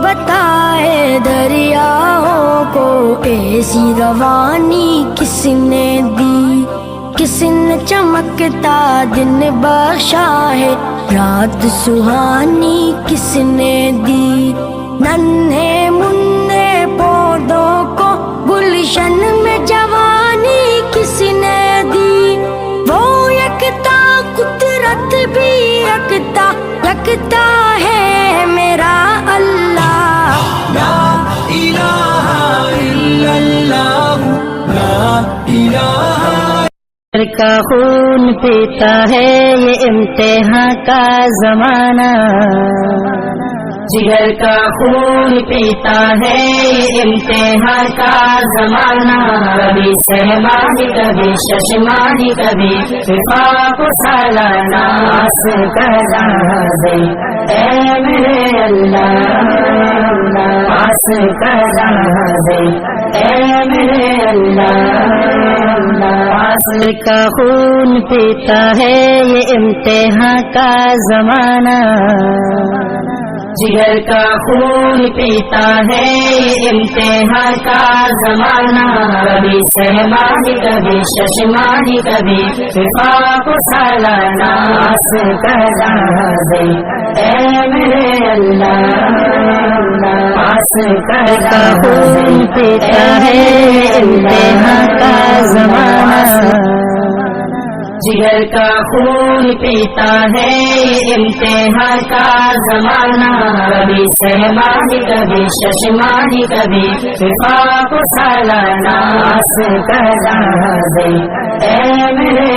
بتائے دریاؤں کو ایسی روانی کس نے دی، کس نے چمکتا دن بخشا ہے، رات سہانی کس نے دی، ننھے منھے پودوں کو گلشن میں جوانی کس نے دی، وہ یکتا قدرت بھی یکتا یکتا ہے میرا اللہ، لا الہ الا اللہ، لا الہ کا خون پیتا ہے یہ امتحان کا زمانہ، جگر کا خون پیتا ہے یہ امتحان کا زمانہ، کبھی سہمانی کبھی ششمانی کبھی وفاق سالانہ، آس کرا دے اے میرے اللہ، آس کرا دے اے میرے اللہ، کا خون پیتا ہے یہ امتحان کا زمانہ، جگر کا خون پیتا ہے یہ امتحان کا زمانہ، کبھی سہمانی کبھی ششمانی کبھی وفاق سالانہ، آس کرا دے اے میرے اللہ، آس کرا خون پیتا ہے یہ امتحان کا زمانہ، جگر کا خون پیتا ہے یہ امتحان کا زمانہ، کبھی سہمانی کبھی ششمانی کبھی وفاق سالانہ، آس کرا دے اے میرے